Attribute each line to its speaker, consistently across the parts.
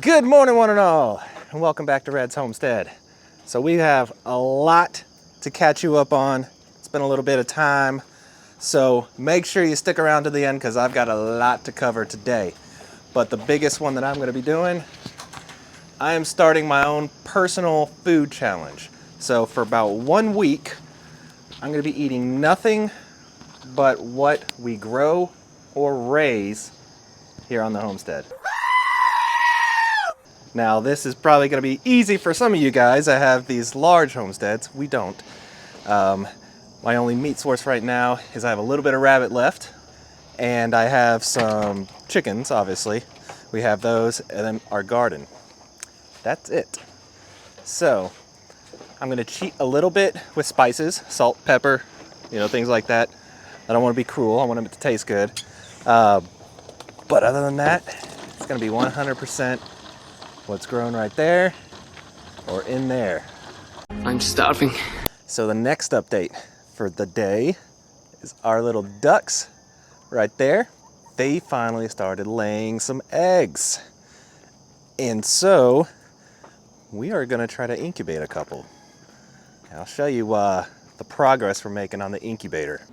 Speaker 1: Good morning, one and all, and welcome back to Red's Homestead. So we have a lot to catch you up on. It's been a little bit of time, so make sure you stick around to the end because I've got a lot to cover today. But the biggest one that I'm going to be doing, I am starting my own personal food challenge. So for about 1 week, I'm going to be eating nothing but what we grow or raise here on the homestead. Now, this is probably going to be easy for some of you guys that have these large homesteads. We don't. My only meat source right now is I have a little bit of rabbit left, and I have some chickens, obviously. We have those, and then our garden. That's it. So, I'm going to cheat a little bit with spices, salt, pepper, things like that. I don't want to be cruel. I want it to taste good. But other than that, it's going to be 100% what's grown right there or in there.
Speaker 2: I'm starving.
Speaker 1: So the next update for the day is our little ducks right there. They finally started laying some eggs. And so we are going to try to incubate a couple. I'll show you the progress we're making on the incubator.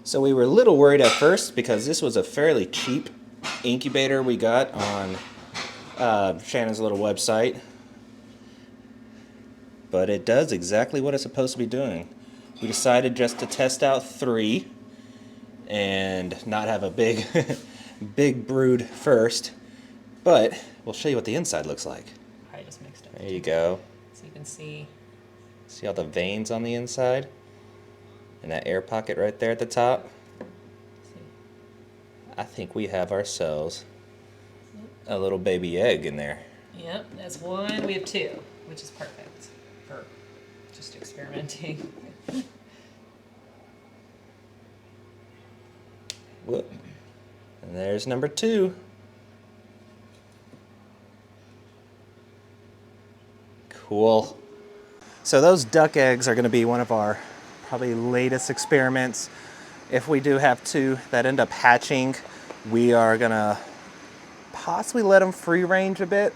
Speaker 1: So we were a little worried at first because this was a fairly cheap incubator we got on Shannon's little website, but it does exactly what it's supposed to be doing. We decided just to test out 3 and not have a big big brood first, but we'll show you what the inside looks like.
Speaker 3: I just mixed it.
Speaker 1: There you go.
Speaker 3: So you can see
Speaker 1: See all the veins on the inside and that air pocket right there at the top? I think we have ourselves a little baby egg in there.
Speaker 3: Yep, that's 1. We have 2, which is perfect for just experimenting.
Speaker 1: Whoop. And there's number 2. Cool. So those duck eggs are going to be one of our probably latest experiments. If we do have 2 that end up hatching, we are going to possibly let them free range a bit.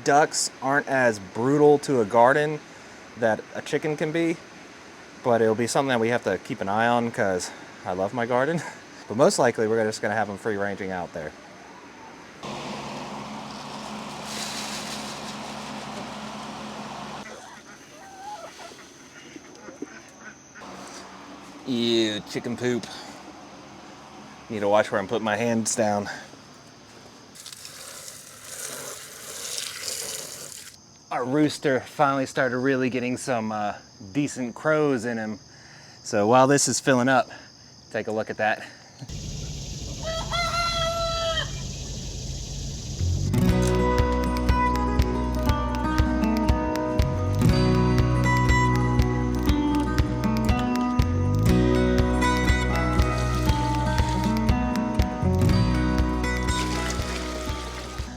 Speaker 1: Ducks aren't as brutal to a garden that a chicken can be, but it'll be something that we have to keep an eye on because I love my garden. But most likely we're just going to have them free ranging out there. Ew, chicken poop. Need to watch where I'm putting my hands down. Our rooster finally started really getting some decent crows in him. So while this is filling up, take a look at that.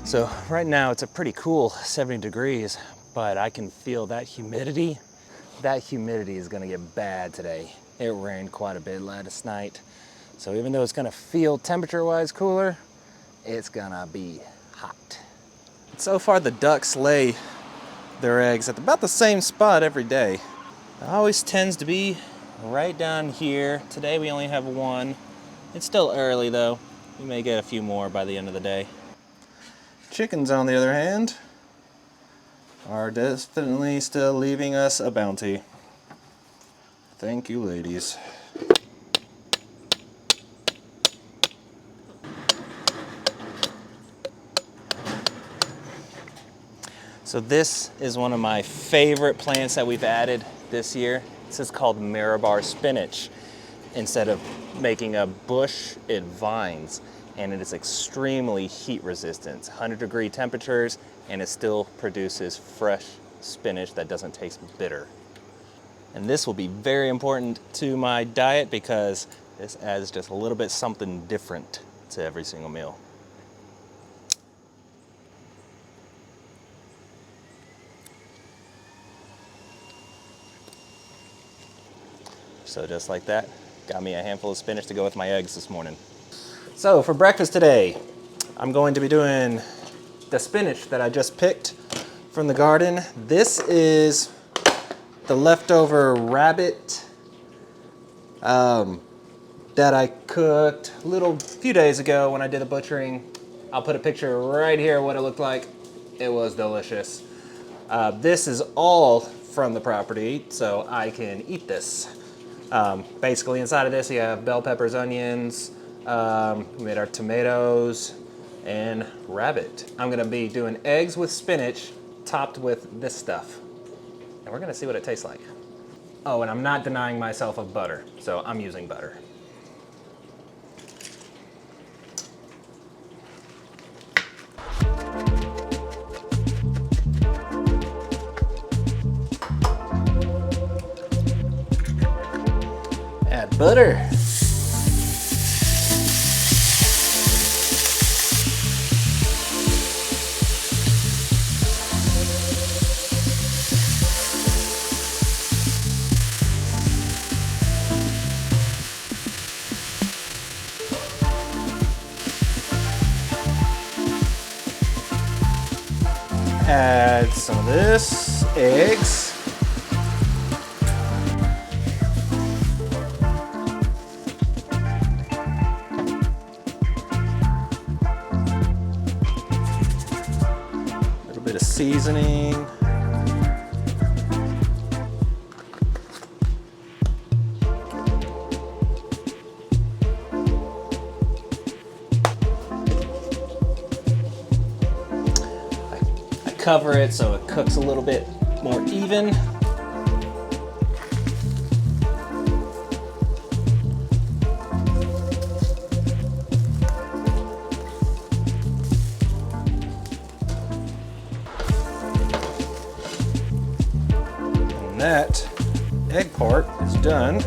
Speaker 1: So right now it's a pretty cool 70 degrees, but I can feel that humidity. That humidity is gonna get bad today. It rained quite a bit last night. So even though it's gonna feel temperature-wise cooler, it's gonna be hot. So far the ducks lay their eggs at about the same spot every day. It always tends to be right down here. Today we only have 1. It's still early though. We may get a few more by the end of the day. Chickens, on the other hand, are definitely still leaving us a bounty. Thank you, ladies. So this is one of my favorite plants that we've added this year. This is called Mirabar spinach. Instead of making a bush, it vines. And it is extremely heat resistant. 100-degree temperatures, and it still produces fresh spinach that doesn't taste bitter. And this will be very important to my diet because this adds just a little bit something different to every single meal. So just like that, got me a handful of spinach to go with my eggs this morning. So for breakfast today, I'm going to be doing the spinach that I just picked from the garden. This is the leftover rabbit that I cooked a few days ago when I did the butchering. I'll put a picture right here of what it looked like. It was delicious. This is all from the property, so I can eat this. Basically inside of this you have bell peppers, onions, we made our tomatoes, and rabbit. I'm gonna be doing eggs with spinach topped with this stuff. And we're gonna see what it tastes like. Oh, and I'm not denying myself of butter, so I'm using butter. Add butter. Add some of this, eggs. A little bit of seasoning. Cover it so it cooks a little bit more even. And that egg part is done.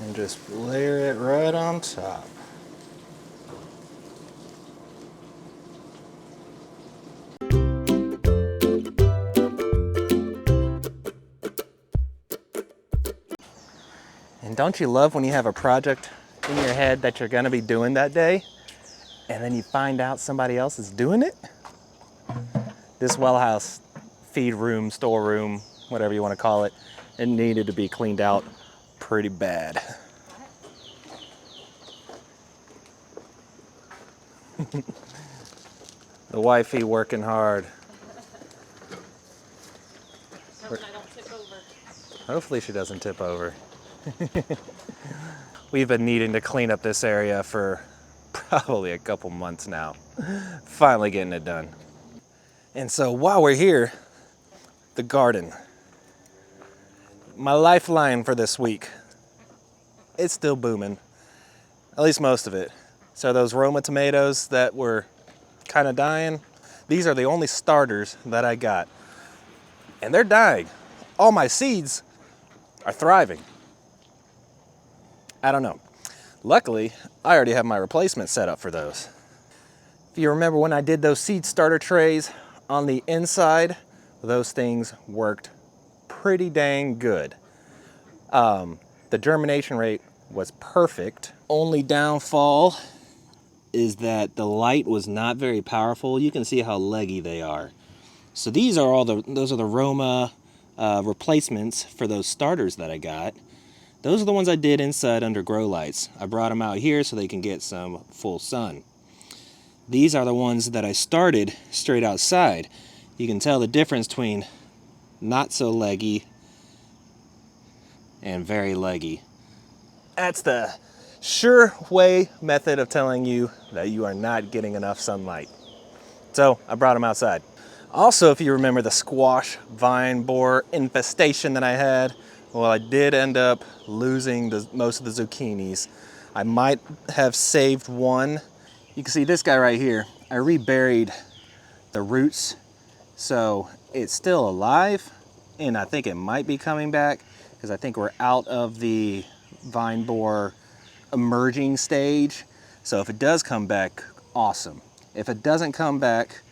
Speaker 1: And just layer it right on top. And don't you love when you have a project in your head that you're gonna be doing that day, and then you find out somebody else is doing it? This well house, feed room, storeroom, whatever you wanna call it, it needed to be cleaned out pretty bad. The wifey working hard.
Speaker 3: Hoping I don't tip over.
Speaker 1: Hopefully she doesn't tip over. We've been needing to clean up this area for probably a couple months now. Finally getting it done. And so while we're here, the garden. My lifeline for this week. It's still booming, at least most of it. So those Roma tomatoes that were kind of dying, these are the only starters that I got. And they're dying. All my seeds are thriving. I don't know. Luckily, I already have my replacement set up for those. If you remember when I did those seed starter trays on the inside, those things worked pretty dang good. The germination rate was perfect. Only downfall is that the light was not very powerful. You can see how leggy they are. So those are the Roma replacements for those starters that I got. Those are the ones I did inside under grow lights. I brought them out here so they can get some full sun. These are the ones that I started straight outside. You can tell the difference between not so leggy and very leggy. That's the sure way method of telling you that you are not getting enough sunlight. So I brought them outside. Also, if you remember the squash vine borer infestation that I had, well, I did end up losing most of the zucchinis. I might have saved one. You can see this guy right here. I reburied the roots, so it's still alive, and I think it might be coming back because I think we're out of the vine borer emerging stage. So if it does come back, awesome. If it doesn't come back,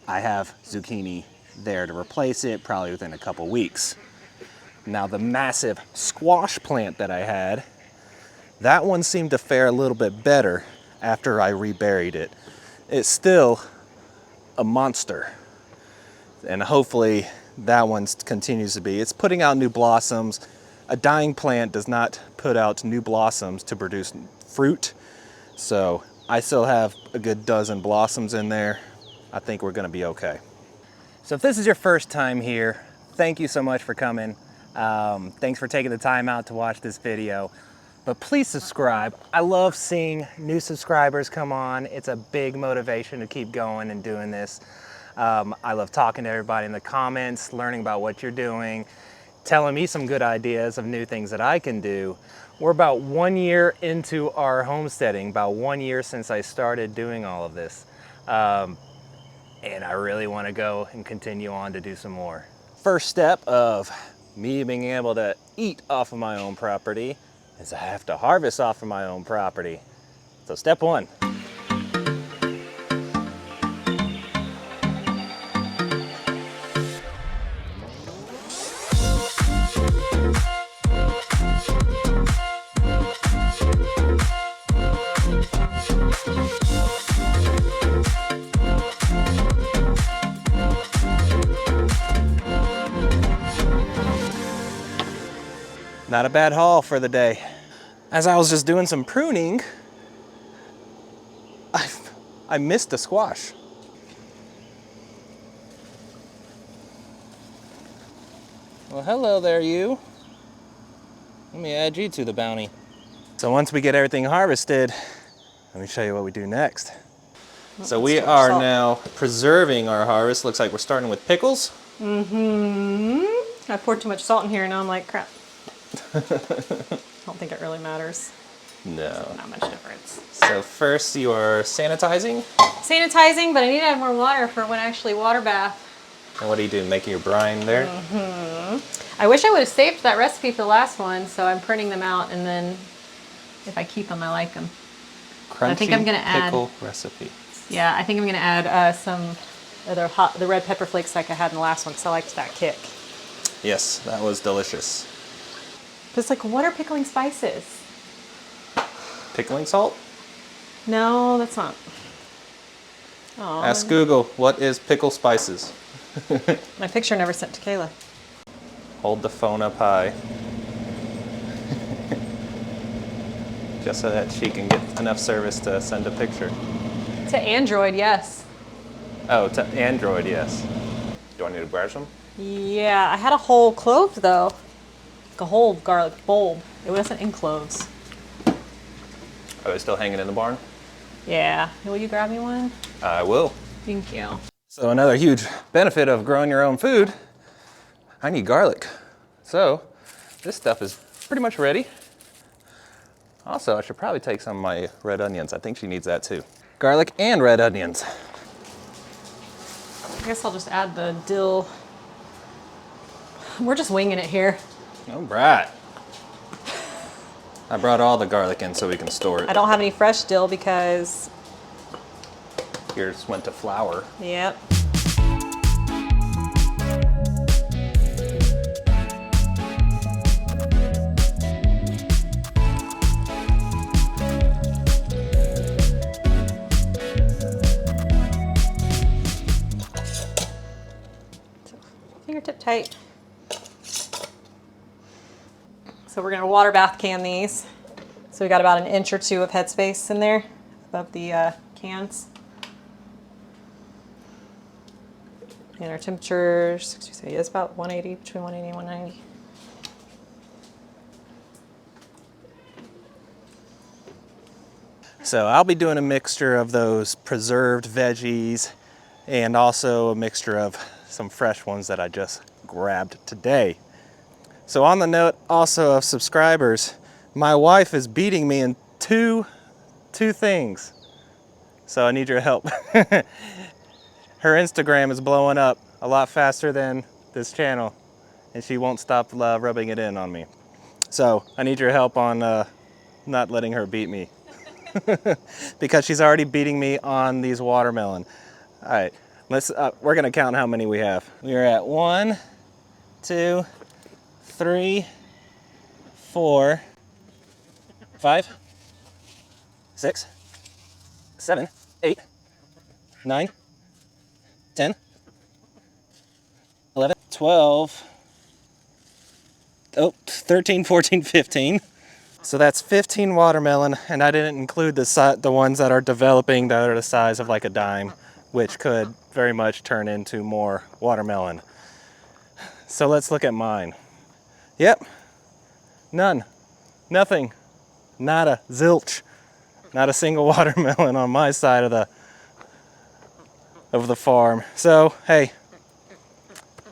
Speaker 1: I have zucchini there to replace it probably within a couple weeks. Now the massive squash plant that I had, that one seemed to fare a little bit better after I reburied it. It's still a monster, and hopefully that one continues to be. It's putting out new blossoms. A dying plant does not put out new blossoms to produce fruit, so I still have a good dozen blossoms in there. I think we're gonna be okay. So if this is your first time here, thank you so much for coming. Thanks for taking the time out to watch this video. But please subscribe. I love seeing new subscribers come on. It's a big motivation to keep going and doing this. I love talking to everybody in the comments, learning about what you're doing, telling me some good ideas of new things that I can do. We're about 1 year into our homesteading, about 1 year since I started doing all of this. And I really want to go and continue on to do some more. First step of me being able to eat off of my own property is I have to harvest off of my own property. So step one. Not a bad haul for the day. As I was just doing some pruning, I missed a squash. Well, hello there, you. Let me add you to the bounty. So once we get everything harvested, let me show you what we do next. So we are now preserving our harvest. Looks like we're starting with pickles.
Speaker 3: I poured too much salt in here, and now I'm like, crap. I don't think it really matters.
Speaker 1: No.
Speaker 3: Not much difference.
Speaker 1: So first you are sanitizing.
Speaker 3: Sanitizing, but I need to add more water for when I actually water bath.
Speaker 1: And what are you doing, making your brine there?
Speaker 3: I wish I would have saved that recipe for the last one, so I'm printing them out, and then if I keep them, I like them.
Speaker 1: Crunchy
Speaker 3: I think I'm gonna add
Speaker 1: pickle recipe.
Speaker 3: Yeah, I think I'm gonna add some of the red pepper flakes like I had in the last one, because I liked that kick.
Speaker 1: Yes, that was delicious.
Speaker 3: But it's like, what are pickling spices?
Speaker 1: Pickling salt?
Speaker 3: No, that's not. Oh,
Speaker 1: Ask Google, what is pickle spices?
Speaker 3: my picture never sent to Kayla.
Speaker 1: Hold the phone up high. Just so that she can get enough service to send a picture.
Speaker 3: To Android, yes.
Speaker 1: Oh, to Android, yes. Do I need to grab some?
Speaker 3: Yeah, I had a whole clove though. Like a whole garlic bulb. It wasn't in cloves.
Speaker 1: Are they still hanging in the barn?
Speaker 3: Yeah. Will you grab me one?
Speaker 1: I will.
Speaker 3: Thank you.
Speaker 1: So another huge benefit of growing your own food, I need garlic. So this stuff is pretty much ready. Also, I should probably take some of my red onions. I think she needs that too. Garlic and red onions.
Speaker 3: I guess I'll just add the dill. We're just winging it here.
Speaker 1: All right. I brought all the garlic in so we can store it.
Speaker 3: I don't have any fresh dill because...
Speaker 1: Yours went to flour.
Speaker 3: Yep. Fingertip tight. So we're gonna water bath can these. So we got about 1 inch or 2 of headspace in there above the cans. And our temperature, is about 180, between 180 and 190.
Speaker 1: So I'll be doing a mixture of those preserved veggies and also a mixture of some fresh ones that I just grabbed today. So on the note also of subscribers, my wife is beating me in two things. So I need your help. Her Instagram is blowing up a lot faster than this channel, and she won't stop rubbing it in on me. So I need your help on not letting her beat me. Because she's already beating me on these watermelon. All right, we're gonna count how many we have. We are at 1, 2, 3, 4, 5, 6, 7, 8, 9, 10, 11, 12, 13, 14, 15. So that's 15 watermelon, and I didn't include the ones that are developing that are the size of like a dime, which could very much turn into more watermelon. So let's look at mine. Yep, none, nothing, nada, zilch, not a single watermelon on my side of the farm. So hey,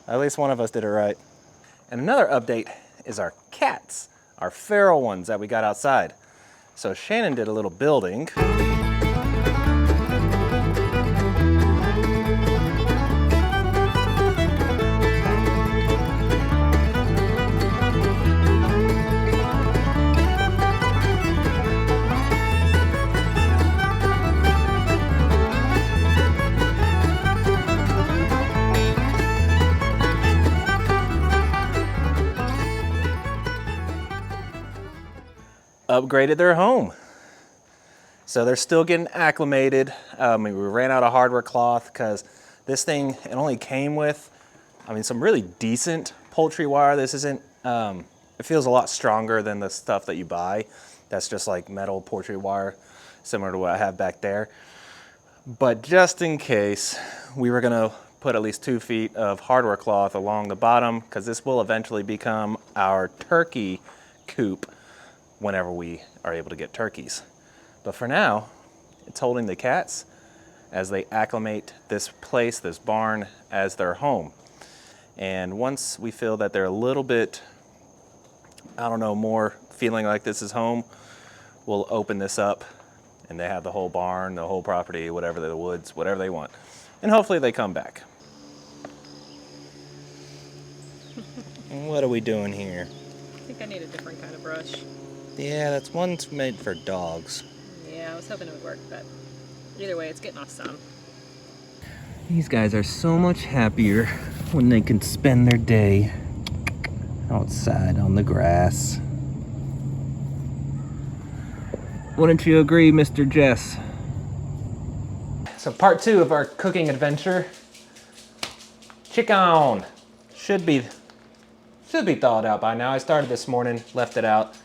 Speaker 1: at least one of us did it right. And another update is our cats, our feral ones that we got outside. So Shannon did a little building. Upgraded their home. So they're still getting acclimated. We ran out of hardware cloth because this thing, it only came with, some really decent poultry wire. This isn't, it feels a lot stronger than the stuff that you buy. That's just like metal poultry wire, similar to what I have back there. But just in case, we were gonna put at least 2 feet of hardware cloth along the bottom because this will eventually become our turkey coop whenever we are able to get turkeys. But for now, it's holding the cats as they acclimate this place, this barn, as their home. And once we feel that they're a little bit, more feeling like this is home, we'll open this up and they have the whole barn, the whole property, whatever, the woods, whatever they want. And hopefully they come back. And what are we doing here?
Speaker 3: I think I need a different kind of brush.
Speaker 1: Yeah, that's one's made for dogs.
Speaker 3: Yeah, I was hoping it would work, but either way, it's getting off some.
Speaker 1: These guys are so much happier when they can spend their day outside on the grass. Wouldn't you agree, Mr. Jess? So part 2 of our cooking adventure. Chicken should be thawed out by now. I started this morning, left it out.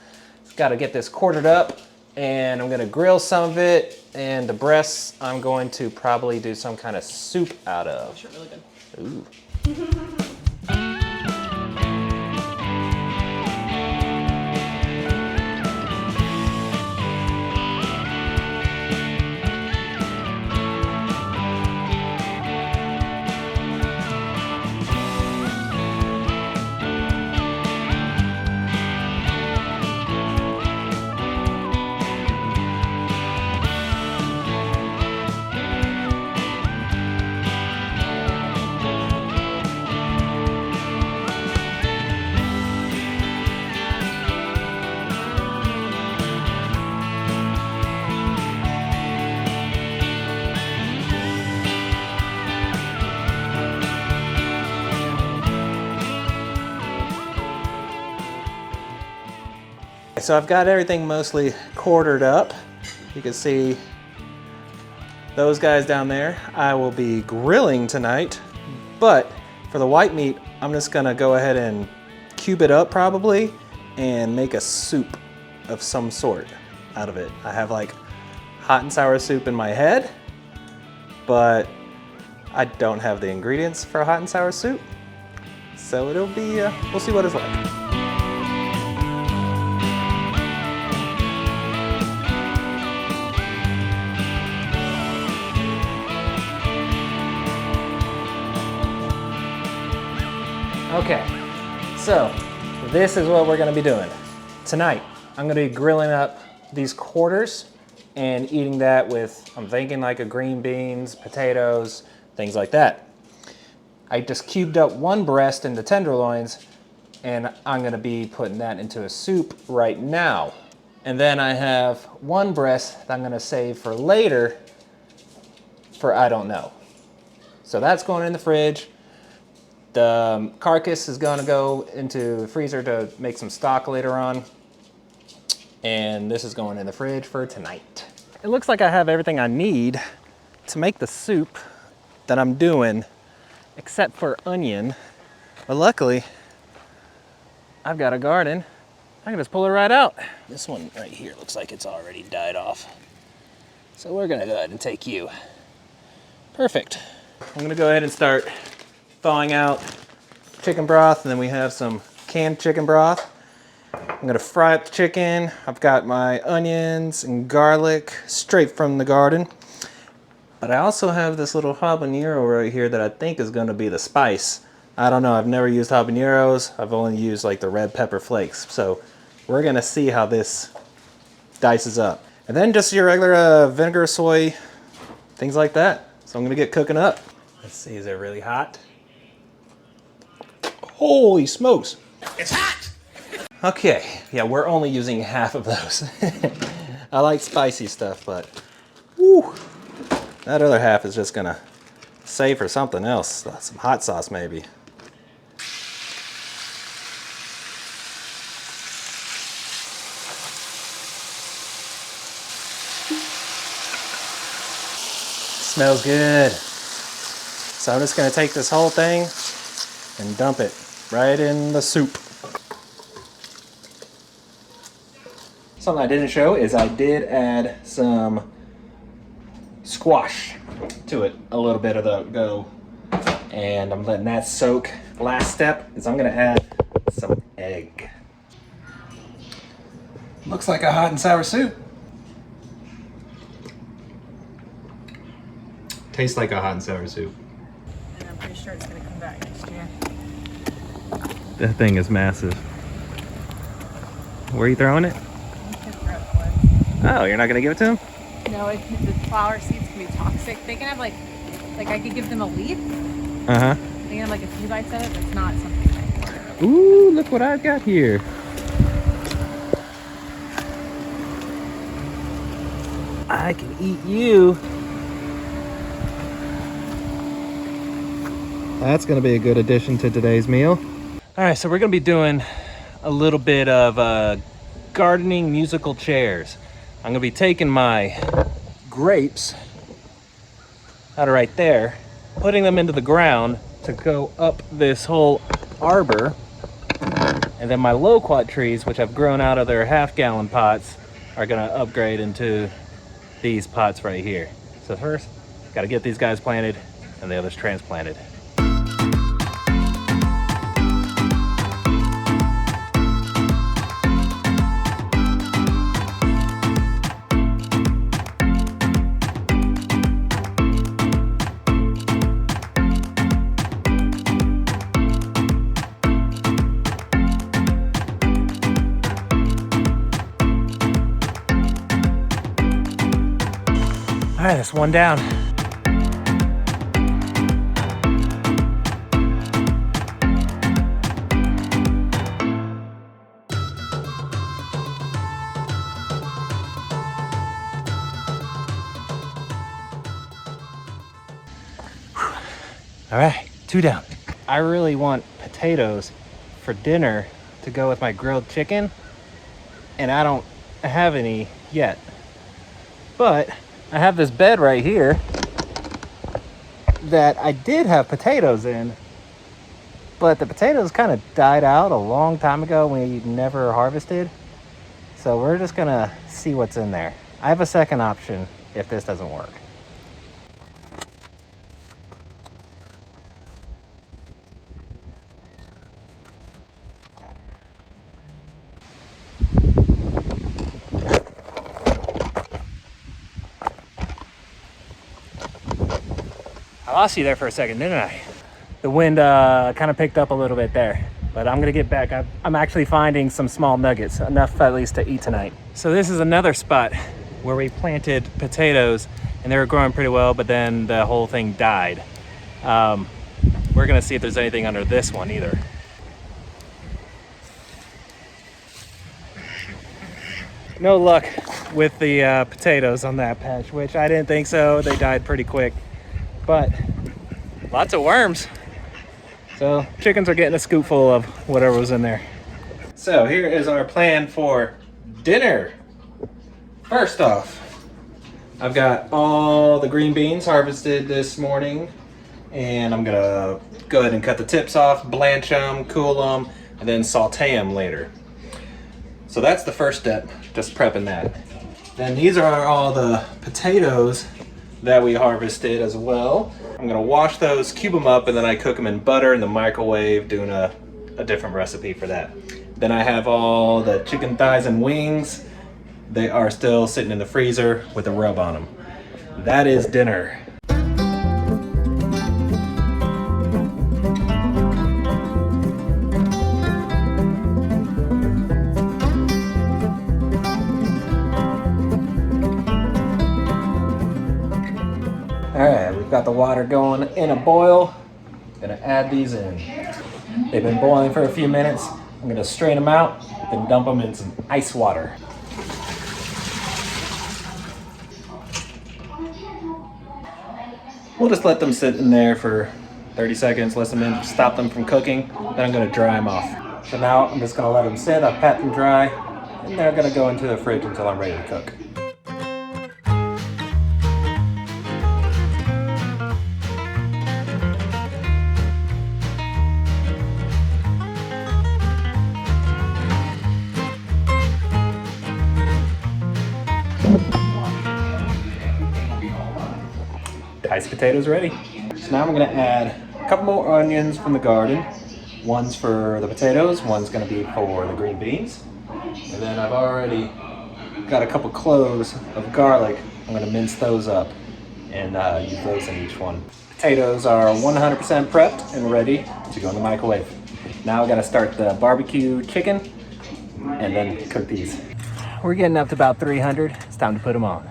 Speaker 1: Got to get this quartered up, and I'm gonna grill some of it, and the breasts I'm going to probably do some kind of soup out of.
Speaker 3: Sure, really good.
Speaker 1: Ooh. So I've got everything mostly quartered up. You can see those guys down there. I will be grilling tonight, but for the white meat, I'm just gonna go ahead and cube it up probably and make a soup of some sort out of it. I have like hot and sour soup in my head, but I don't have the ingredients for a hot and sour soup. So it'll be, we'll see what it's like. Okay, so this is what we're gonna be doing. Tonight, I'm gonna be grilling up these quarters and eating that with, I'm thinking like a green beans, potatoes, things like that. I just cubed up one breast into tenderloins, and I'm gonna be putting that into a soup right now. And then I have one breast that I'm gonna save for later for I don't know. So that's going in the fridge. The carcass is gonna go into the freezer to make some stock later on. And this is going in the fridge for tonight. It looks like I have everything I need to make the soup that I'm doing, except for onion. But luckily, I've got a garden. I can just pull it right out. This one right here looks like it's already died off. So we're gonna go ahead and take you. Perfect. I'm gonna go ahead and start thawing out chicken broth, and then we have some canned chicken broth. I'm gonna fry up the chicken. I've got my onions and garlic straight from the garden. But I also have this little habanero right here that I think is gonna be the spice. I don't know, I've never used habaneros. I've only used like the red pepper flakes. So we're gonna see how this dices up. And then just your regular vinegar, soy, things like that. So I'm gonna get cooking up. Let's see, is it really hot? Holy smokes. It's hot! Okay, yeah, we're only using half of those. I like spicy stuff, but whew, that other half is just gonna save for something else. Some hot sauce maybe. Smells good. So I'm just gonna take this whole thing and dump it right in the soup. Something I didn't show is I did add some squash to it a little bit ago, and I'm letting that soak. Last step is I'm gonna add some egg. Looks like a hot and sour soup. Tastes like a hot and sour soup.
Speaker 3: And I'm pretty sure it's gonna come back next year.
Speaker 1: That thing is massive. Where are you throwing it? Oh, you're not gonna give it to him?
Speaker 3: No, the flower seeds can be toxic. They can have like I could give them a leaf.
Speaker 1: Uh-huh.
Speaker 3: They can have like a few bites of it, but it's not something like.
Speaker 1: Ooh, look what I've got here. I can eat you. That's gonna be a good addition to today's meal. All right, so we're gonna be doing a little bit of gardening musical chairs. I'm gonna be taking my grapes out of right there, putting them into the ground to go up this whole arbor. And then my loquat trees, which have grown out of their half-gallon pots, are gonna upgrade into these pots right here. So first, gotta get these guys planted and the others transplanted. All right, that's one down. All right, two down. I really want potatoes for dinner to go with my grilled chicken, and I don't have any yet. But I have this bed right here that I did have potatoes in, but the potatoes kind of died out a long time ago. We never harvested. So we're just gonna see what's in there. I have a second option if this doesn't work. I lost you there for a second, didn't I? The wind kind of picked up a little bit there, but I'm gonna get back. I'm actually finding some small nuggets, enough at least to eat tonight. So this is another spot where we planted potatoes and they were growing pretty well, but then the whole thing died. We're gonna see if there's anything under this one either. No luck with the potatoes on that patch, which I didn't think so. They died pretty quick, but lots of worms. So chickens are getting a scoopful of whatever was in there. So here is our plan for dinner. First off, I've got all the green beans harvested this morning, and I'm gonna go ahead and cut the tips off, blanch them, cool them, and then saute them later. So that's the first step, just prepping that. Then these are all the potatoes that we harvested as well. I'm gonna wash those, cube them up, and then I cook them in butter in the microwave, doing a different recipe for that. Then I have all the chicken thighs and wings. They are still sitting in the freezer with a rub on them. That is dinner. All right, we've got the water going in a boil. Gonna add these in. They've been boiling for a few minutes. I'm gonna strain them out, then dump them in some ice water. We'll just let them sit in there for 30 seconds, let them in, stop them from cooking. Then I'm gonna dry them off. So now I'm just gonna let them sit, I'll pat them dry, and they're gonna go into the fridge until I'm ready to cook. Diced potatoes ready. So now I'm gonna add a couple more onions from the garden. One's for the potatoes, one's gonna be for the green beans. And then I've already got a couple cloves of garlic. I'm gonna mince those up and use those in each one. Potatoes are 100% prepped and ready to go in the microwave. Now I gotta start the barbecue chicken and then cook these. We're getting up to about 300. It's time to put them on.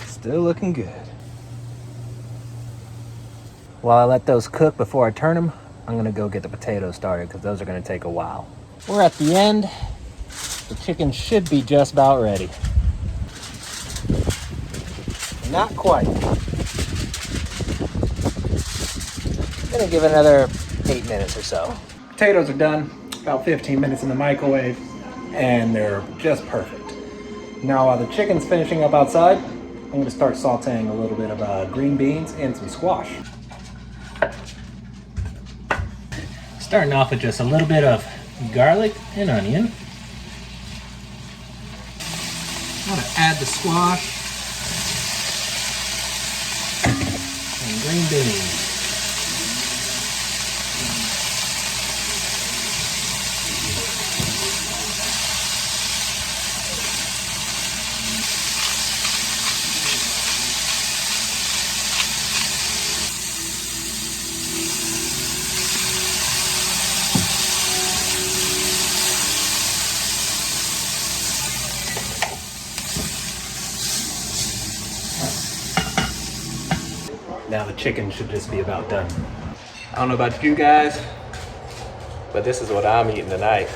Speaker 1: Still looking good. While I let those cook before I turn them, I'm gonna go get the potatoes started because those are gonna take a while. We're at the end. The chicken should be just about ready. Not quite. Gonna give it another 8 minutes or so. Potatoes are done, about 15 minutes in the microwave, and they're just perfect. Now while the chicken's finishing up outside, I'm gonna start sauteing a little bit of green beans and some squash. Starting off with just a little bit of garlic and onion. I'm gonna add the squash and green beans. Now the chicken should just be about done. I don't know about you guys, but this is what I'm eating tonight.